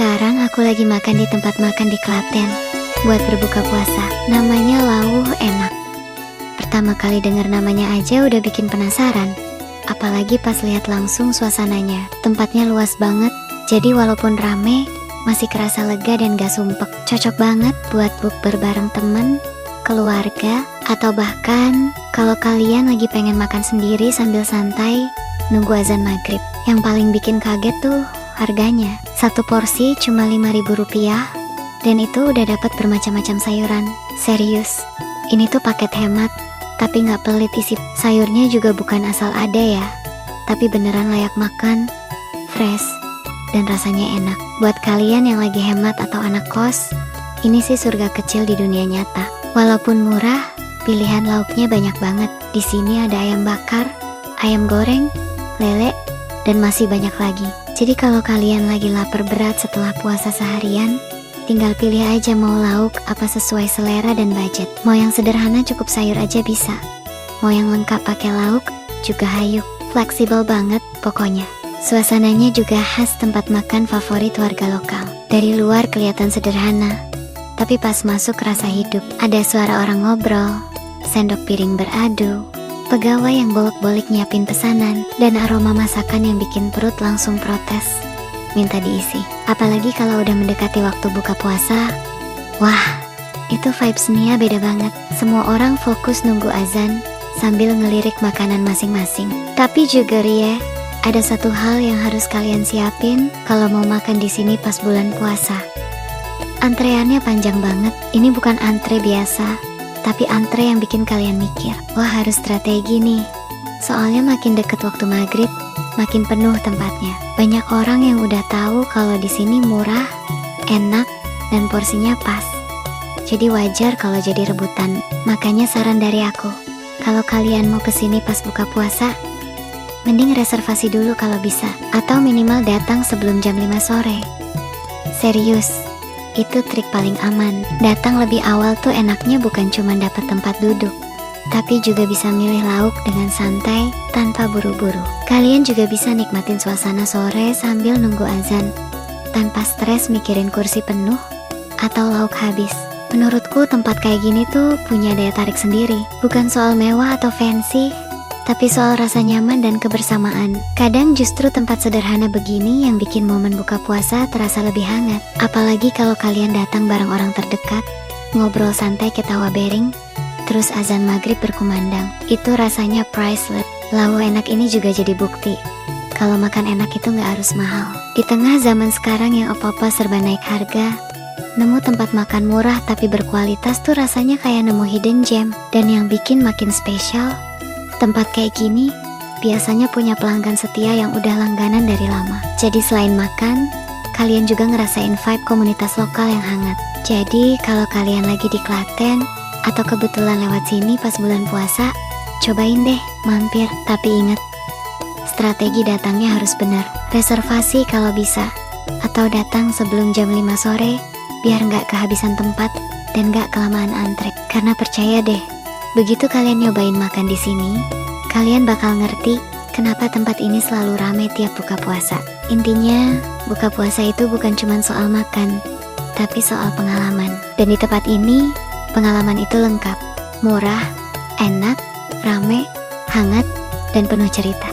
Sekarang aku lagi makan di tempat makan di Klaten buat berbuka puasa. Namanya Lauh Enak. Pertama kali dengar namanya aja udah bikin penasaran. Apalagi pas lihat langsung suasananya. Tempatnya luas banget, jadi walaupun rame, masih kerasa lega dan gak sumpek. Cocok banget buat bukber bareng temen, keluarga, atau bahkan kalau kalian lagi pengen makan sendiri sambil santai nunggu azan maghrib. Yang paling bikin kaget tuh harganya. Satu porsi cuma Rp5.000 dan itu udah dapat bermacam-macam sayuran. Serius, ini tuh paket hemat, tapi nggak pelit isi sayurnya juga bukan asal ada ya. Tapi beneran layak makan, fresh, dan rasanya enak. Buat kalian yang lagi hemat atau anak kos, ini sih surga kecil di dunia nyata. Walaupun murah, pilihan lauknya banyak banget. Di sini ada ayam bakar, ayam goreng, lele, dan masih banyak lagi. Jadi kalau kalian lagi lapar berat setelah puasa seharian, tinggal pilih aja mau lauk apa sesuai selera dan budget. Mau yang sederhana cukup sayur aja bisa. Mau yang lengkap pakai lauk juga hayuk. Fleksibel banget pokoknya. Suasananya juga khas tempat makan favorit warga lokal. Dari luar kelihatan sederhana, tapi pas masuk rasa hidup. Ada suara orang ngobrol, sendok piring beradu, pegawai yang bolak-balik nyiapin pesanan, dan aroma masakan yang bikin perut langsung protes, minta diisi. Apalagi kalau udah mendekati waktu buka puasa, wah, itu vibes-nya beda banget. Semua orang fokus nunggu azan sambil ngelirik makanan masing-masing. Tapi juga Rie, ada satu hal yang harus kalian siapin kalau mau makan di sini pas bulan puasa. Antreannya panjang banget. Ini bukan antre biasa, tapi antre yang bikin kalian mikir, wah harus strategi nih. Soalnya makin deket waktu maghrib, makin penuh tempatnya. Banyak orang yang udah tahu kalau di sini murah, enak, dan porsinya pas. Jadi wajar kalau jadi rebutan. Makanya saran dari aku, kalau kalian mau kesini pas buka puasa, mending reservasi dulu kalau bisa, atau minimal datang sebelum jam 5 sore. Serius, itu trik paling aman. Datang lebih awal tuh enaknya bukan cuma dapat tempat duduk, tapi juga bisa milih lauk dengan santai tanpa buru-buru. Kalian juga bisa nikmatin suasana sore sambil nunggu azan, tanpa stres mikirin kursi penuh atau lauk habis. Menurutku tempat kayak gini tuh punya daya tarik sendiri. Bukan soal mewah atau fancy, tapi soal rasa nyaman dan kebersamaan. Kadang justru tempat sederhana begini yang bikin momen buka puasa terasa lebih hangat. Apalagi kalau kalian datang bareng orang terdekat, ngobrol santai ketawa bering, terus azan maghrib berkumandang. Itu rasanya priceless. Lauh Enak ini juga jadi bukti kalau makan enak itu gak harus mahal. Di tengah zaman sekarang yang apa-apa serba naik harga, nemu tempat makan murah tapi berkualitas tuh rasanya kayak nemu hidden gem. Dan yang bikin makin spesial, tempat kayak gini biasanya punya pelanggan setia yang udah langganan dari lama. Jadi selain makan, kalian juga ngerasain vibe komunitas lokal yang hangat. Jadi kalau kalian lagi di Klaten atau kebetulan lewat sini pas bulan puasa, cobain deh mampir. Tapi ingat, strategi datangnya harus benar. Reservasi kalau bisa, atau datang sebelum jam 5 sore biar nggak kehabisan tempat dan nggak kelamaan antre. Karena percaya deh, begitu kalian nyobain makan di sini, kalian bakal ngerti kenapa tempat ini selalu ramai tiap buka puasa. Intinya, buka puasa itu bukan cuma soal makan, tapi soal pengalaman. Dan di tempat ini, pengalaman itu lengkap. Murah, enak, rame, hangat, dan penuh cerita.